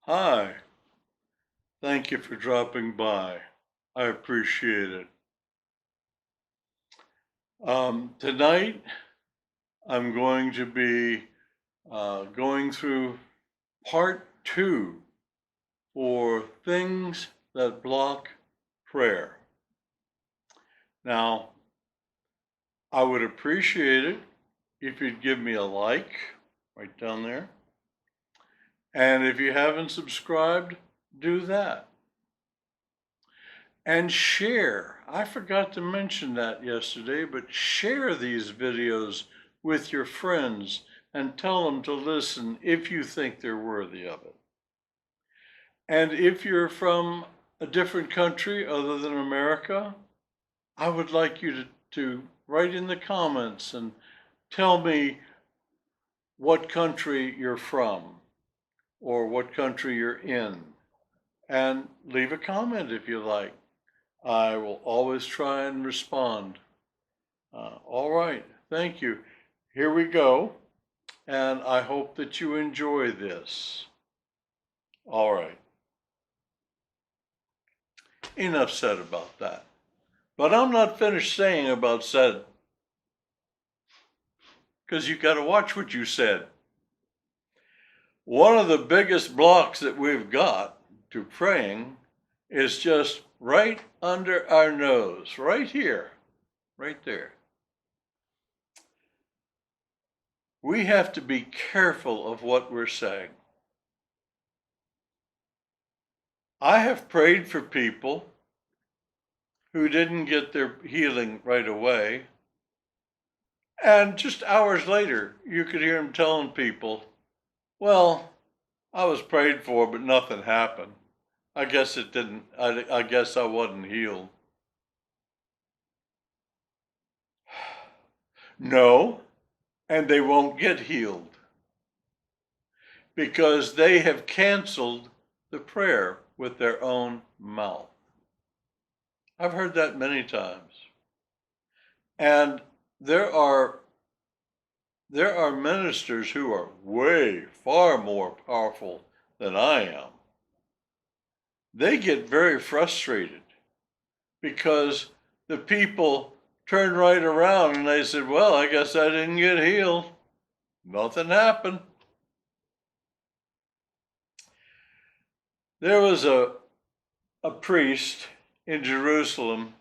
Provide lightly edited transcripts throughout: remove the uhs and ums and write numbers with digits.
Hi, thank you for dropping by. I appreciate it. Tonight, I'm going to be going through part two for things that block prayer. Now, I would appreciate it if you'd give me a like right down there. And if you haven't subscribed, do that. And share. I forgot to mention that yesterday, but share these videos with your friends and tell them to listen if you think they're worthy of it. And if you're from a different country other than America, I would like you to write in the comments and tell me what country you're from or what country you're in. And leave a comment if you like. I will always try and respond. All right, thank you. Here we go, and I hope that you enjoy this. All right. Enough said about that. But I'm not finished saying about said, because you got to watch what you said. One of the biggest blocks that we've got to praying is just right under our nose, right here, right there. We have to be careful of what we're saying. I have prayed for people who didn't get their healing right away, and just hours later, you could hear them telling people, well, I was prayed for, but nothing happened. I guess it didn't, I guess I wasn't healed. No, and they won't get healed because they have canceled the prayer with their own mouth. I've heard that many times. And there are ministers who are way far more powerful than I am. They get very frustrated because the people turn right around and they said, well, I guess I didn't get healed. Nothing happened. There was a priest in Jerusalem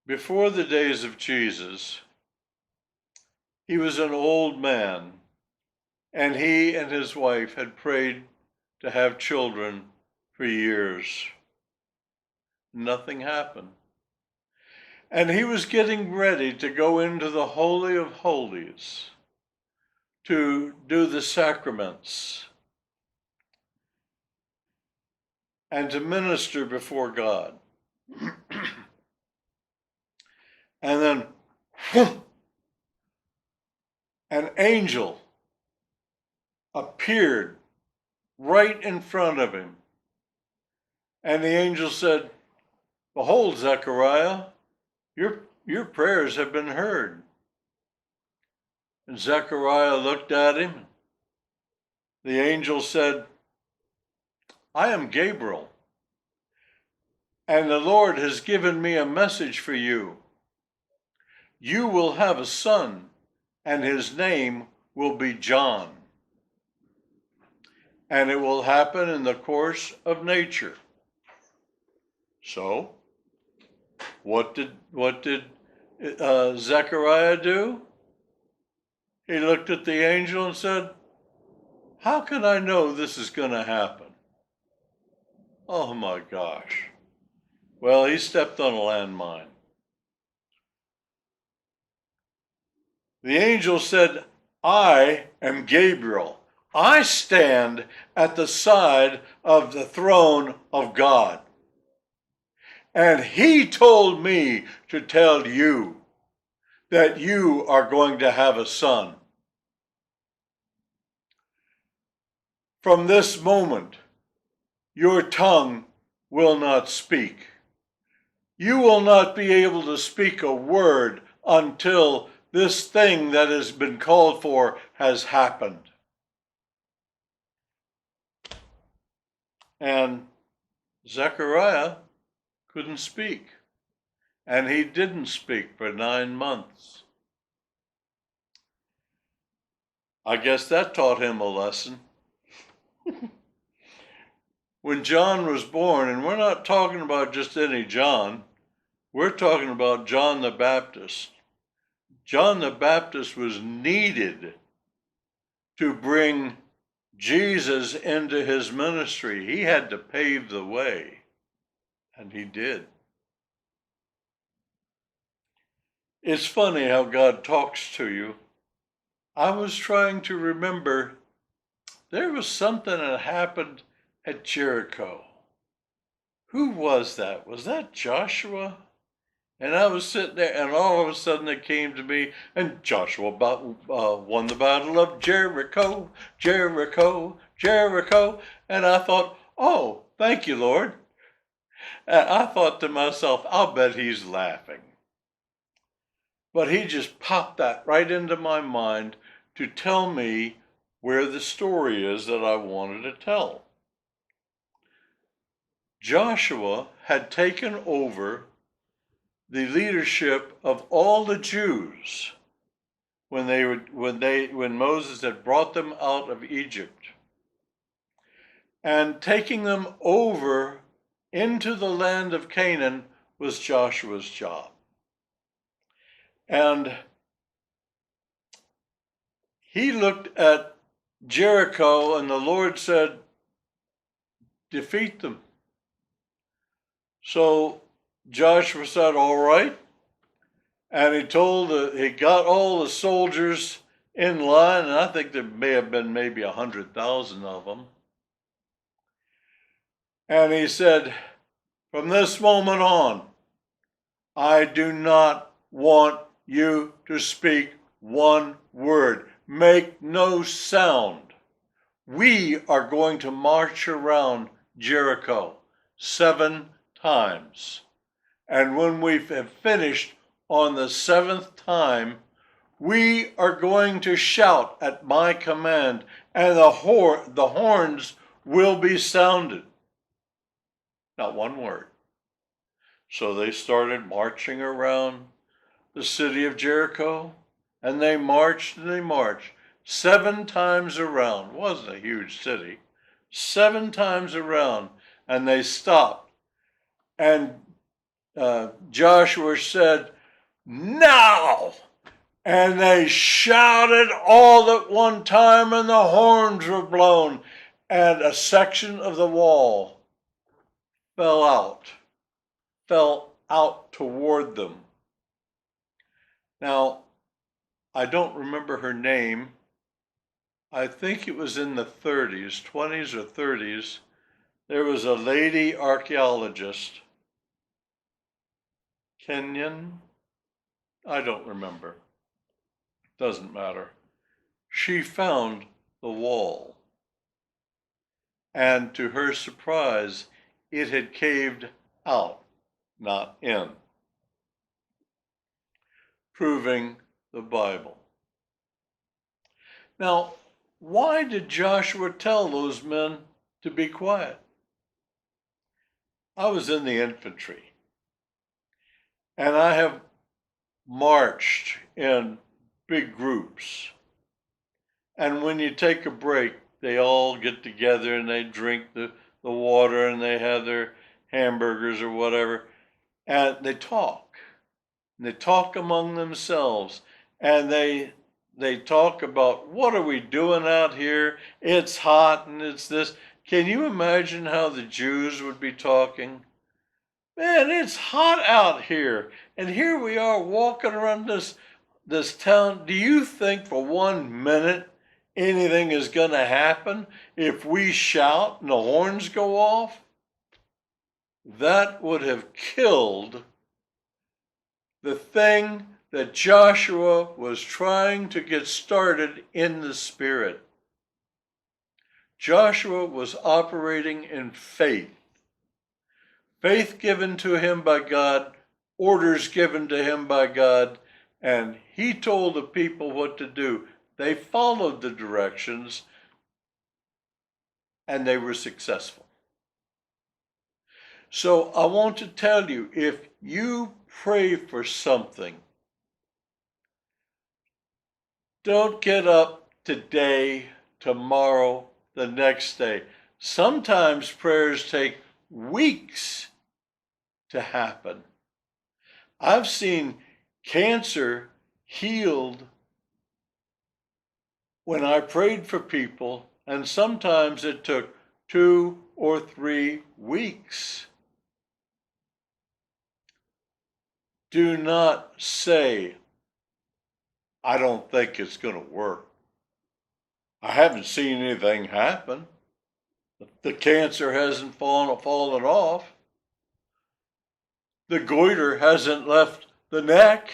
before the days of Jesus. He was an old man, and he and his wife had prayed to have children for years. Nothing happened. And he was getting ready to go into the Holy of Holies to do the sacraments and to minister before God. And then an angel appeared right in front of him. And the angel said, behold, Zechariah, your prayers have been heard. And Zechariah looked at him. The angel said, I am Gabriel, and the Lord has given me a message for you. You will have a son, and his name will be John. And it will happen in the course of nature. So, what did Zechariah do? He looked at the angel and said, how can I know this is going to happen? Oh my gosh. Well, he stepped on a landmine. The angel said, I am Gabriel. I stand at the side of the throne of God. And he told me to tell you that you are going to have a son. From this moment, your tongue will not speak. You will not be able to speak a word until this thing that has been called for has happened. And Zechariah couldn't speak. And he didn't speak for 9 months. I guess that taught him a lesson. When John was born, and we're not talking about just any John, we're talking about John the Baptist. John the Baptist was needed to bring Jesus into his ministry. He had to pave the way, and he did. It's funny how God talks to you. I was trying to remember, there was something that happened at Jericho. Who was that? Was that Joshua? And I was sitting there, and all of a sudden it came to me, and Joshua won the battle of Jericho, Jericho, Jericho. And I thought, oh, thank you, Lord. And I thought to myself, I'll bet he's laughing. But he just popped that right into my mind to tell me where the story is that I wanted to tell. Joshua had taken over the leadership of all the Jews when Moses had brought them out of Egypt, and taking them over into the land of Canaan was Joshua's job. And he looked at Jericho, and the Lord said, defeat them. So Joshua said, all right. And he got all the soldiers in line, and I think there may have been maybe 100,000 of them. And he said, from this moment on, I do not want you to speak one word. Make no sound. We are going to march around Jericho 7 times. And when we have finished on the 7th time, we are going to shout at my command, and the horns will be sounded. Not one word. So they started marching around the city of Jericho, and they marched 7 times around. It wasn't a huge city. 7 times around, and they stopped. And Joshua said, now! And they shouted all at one time, and the horns were blown, and a section of the wall fell out toward them. Now, I don't remember her name. I think it was in the 30s, 20s or 30s. There was a lady archaeologist, Kenyan, I don't remember. Doesn't matter. She found the wall. And to her surprise, it had caved out, not in, proving the Bible. Now, why did Joshua tell those men to be quiet? I was in the infantry, and I have marched in big groups. And when you take a break, they all get together and they drink the water, and they have their hamburgers or whatever, and they talk. And they talk among themselves, and they talk about, what are we doing out here? It's hot and it's this. Can you imagine how the Jews would be talking? Man, it's hot out here, and here we are walking around this town. Do you think for 1 minute anything is going to happen if we shout and the horns go off? That would have killed the thing that Joshua was trying to get started in the Spirit. Joshua was operating in faith. Faith given to him by God, orders given to him by God, and he told the people what to do. They followed the directions, and they were successful. So I want to tell you, if you pray for something, don't get up today, tomorrow, the next day. Sometimes prayers take weeks to happen. I've seen cancer healed when I prayed for people, and sometimes it took 2 or 3 weeks. Do not say, I don't think it's going to work. I haven't seen anything happen. The cancer hasn't fallen off. The goiter hasn't left the neck.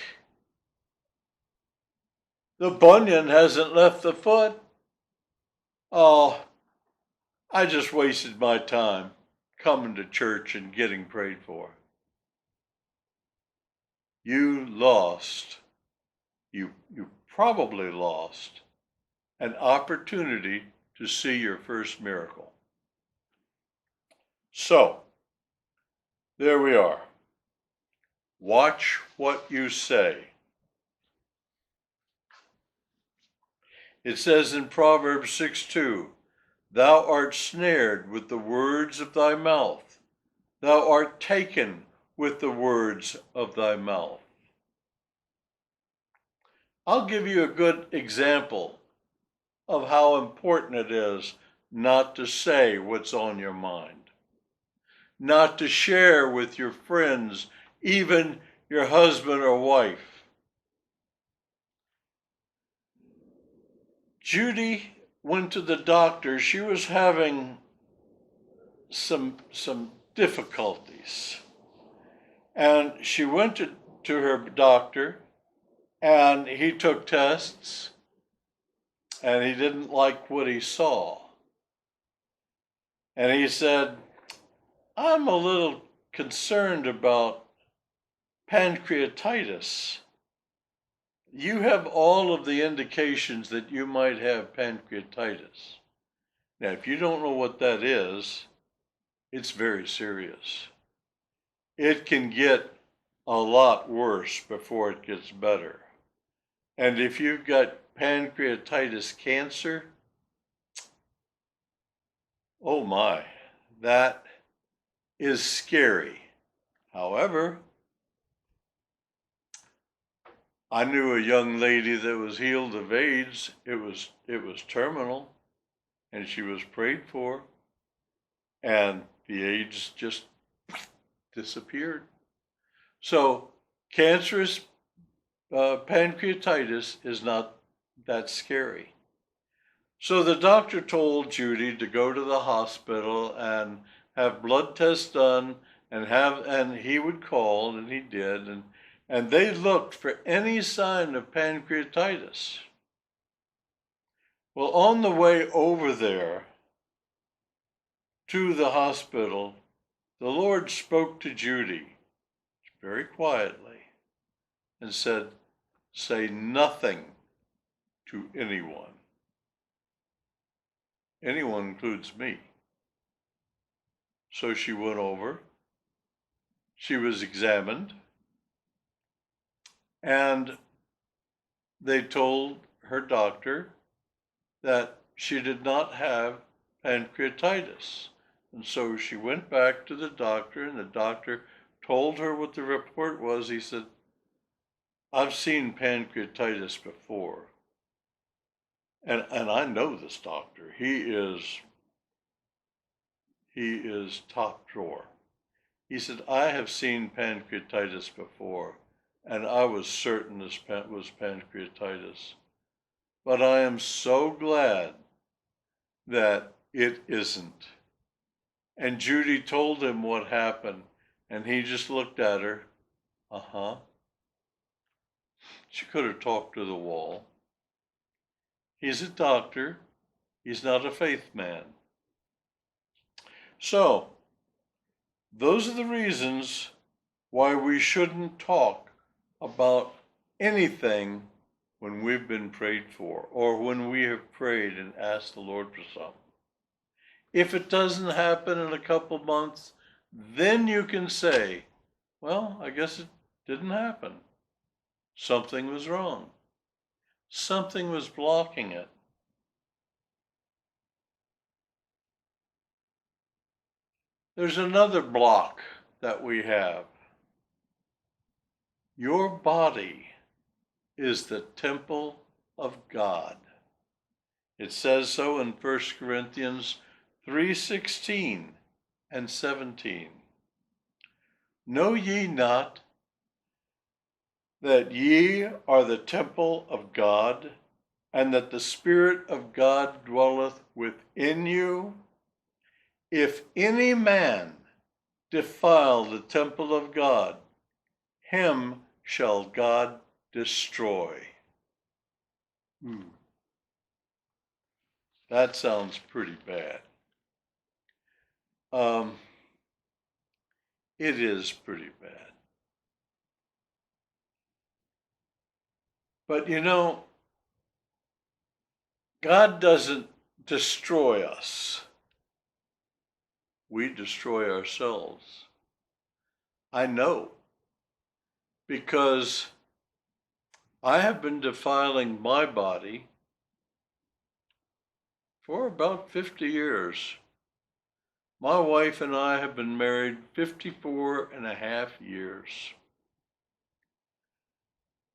The bunion hasn't left the foot. Oh, I just wasted my time coming to church and getting prayed for. You probably lost an opportunity to see your first miracle. So, there we are. Watch what you say. It says in Proverbs 6:2, Thou art snared with the words of thy mouth. Thou art taken with the words of thy mouth. I'll give you a good example of how important it is not to say what's on your mind, not to share with your friends, even your husband or wife. Judy went to the doctor. She was having some difficulties. And she went to her doctor, and he took tests, and he didn't like what he saw. And he said, I'm a little concerned about pancreatitis. You have all of the indications that you might have pancreatitis. Now, if you don't know what that is, it's very serious. It can get a lot worse before it gets better. And if you've got pancreatitis cancer, oh my, that is scary. However, I knew a young lady that was healed of AIDS. It was terminal, and she was prayed for, and the AIDS just disappeared. So cancerous pancreatitis is not that scary. So the doctor told Judy to go to the hospital and have blood tests done, and he would call, and he did, and they looked for any sign of pancreatitis. Well, on the way over there to the hospital, the Lord spoke to Judy very quietly and said, say nothing to anyone. Anyone includes me. So she went over, she was examined, and they told her doctor that she did not have pancreatitis. And so she went back to the doctor, and the doctor told her what the report was. He said, I've seen pancreatitis before. And I know this doctor. He is top drawer. He said, I have seen pancreatitis before, and I was certain this was pancreatitis. But I am so glad that it isn't. And Judy told him what happened, and he just looked at her. She could have talked to the wall. He's a doctor. He's not a faith man. So, those are the reasons why we shouldn't talk about anything when we've been prayed for, or when we have prayed and asked the Lord for something. If it doesn't happen in a couple months, then you can say, well, I guess it didn't happen. Something was wrong. Something was blocking it. There's another block that we have. Your body is the temple of God. It says so in 1 Corinthians 3:16 and 17. Know ye not that ye are the temple of God, and that the Spirit of God dwelleth within you? If any man defile the temple of God, him shall God destroy. That sounds pretty bad. It is pretty bad. But you know, God doesn't destroy us. We destroy ourselves. I know, because I have been defiling my body for about 50 years. My wife and I have been married 54 and a half years.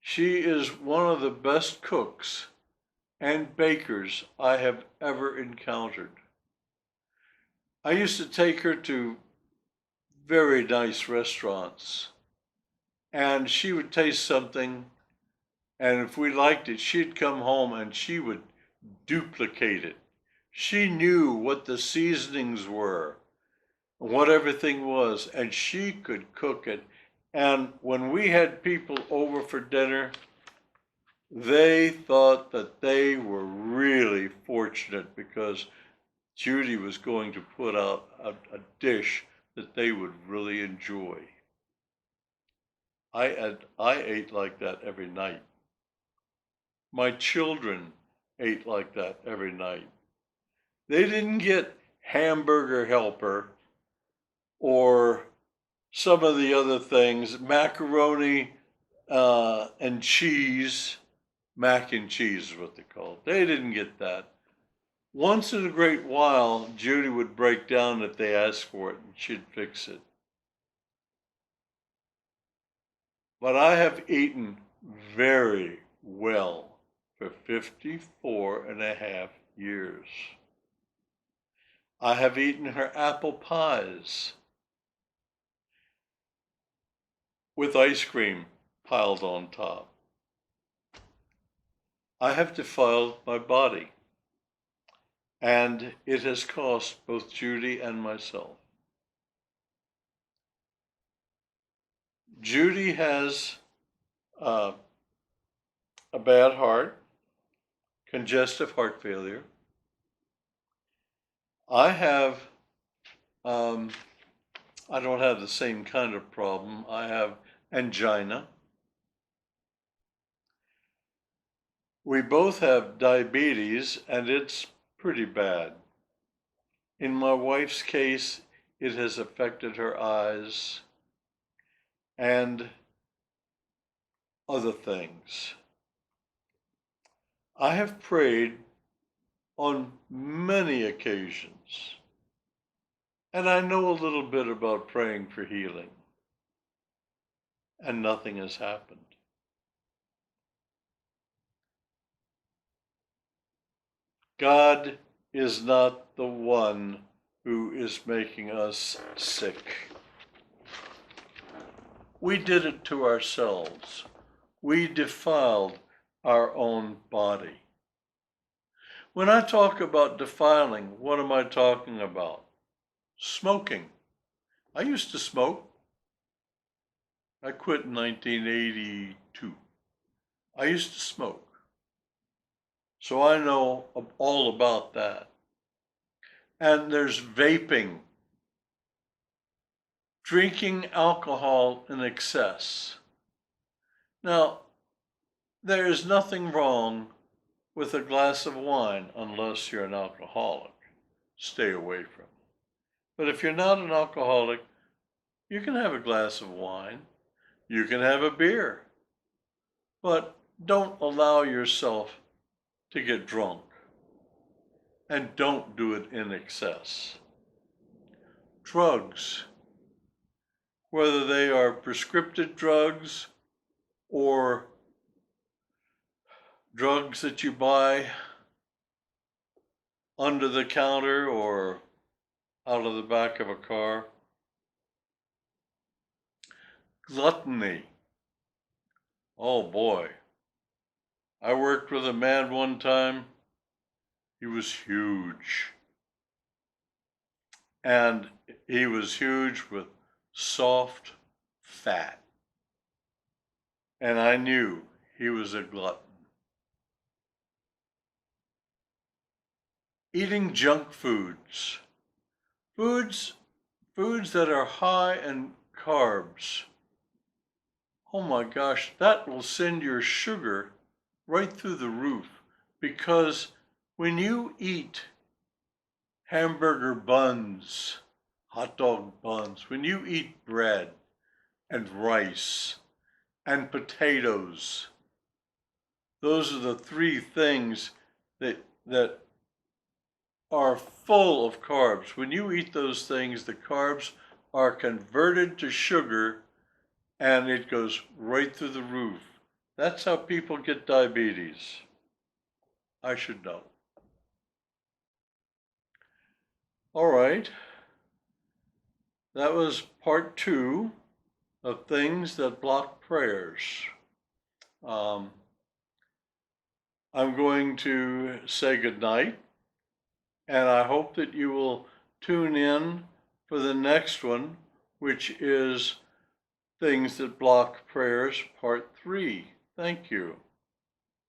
She is one of the best cooks and bakers I have ever encountered. I used to take her to very nice restaurants, and she would taste something, and if we liked it, she'd come home and she would duplicate it. She knew what the seasonings were, what everything was, and she could cook it. And when we had people over for dinner, they thought that they were really fortunate because Judy was going to put out a dish that they would really enjoy. I ate like that every night. My children ate like that every night. They didn't get hamburger helper or some of the other things, macaroni and cheese. Mac and cheese is what they call it. They didn't get that. Once in a great while, Judy would break down if they asked for it, and she'd fix it. But I have eaten very well for 54 and a half years. I have eaten her apple pies with ice cream piled on top. I have defiled my body, and it has cost both Judy and myself. Judy has a bad heart, congestive heart failure. I have, I don't have the same kind of problem. I have angina. We both have diabetes, and it's pretty bad. In my wife's case, it has affected her eyes and other things. I have prayed on many occasions, and I know a little bit about praying for healing, and nothing has happened. God is not the one who is making us sick. We did it to ourselves. We defiled our own body. When I talk about defiling, what am I talking about? Smoking. I used to smoke. I quit in 1982. I used to smoke. So I know all about that. And there's vaping, drinking alcohol in excess. Now, there is nothing wrong with a glass of wine unless you're an alcoholic. Stay away from it. But if you're not an alcoholic, You can have a glass of wine. You can have a beer. But don't allow yourself to get drunk. And don't do it in excess. Drugs, whether they are prescriptive drugs or drugs that you buy under the counter or out of the back of a car. Gluttony. Oh boy. I worked with a man one time. He was huge. And he was huge with soft fat. And I knew he was a glutton. Eating junk foods. Foods that are high in carbs. Oh my gosh, that will send your sugar right through the roof, because when you eat hamburger buns, hot dog buns, when you eat bread and rice and potatoes, those are the three things that are full of carbs. When you eat those things, the carbs are converted to sugar and it goes right through the roof. That's how people get diabetes. I should know. All right. That was part 2 of things that block prayers. I'm going to say goodnight, and I hope that you will tune in for the next one, which is Things That Block Prayers, Part 3. Thank you.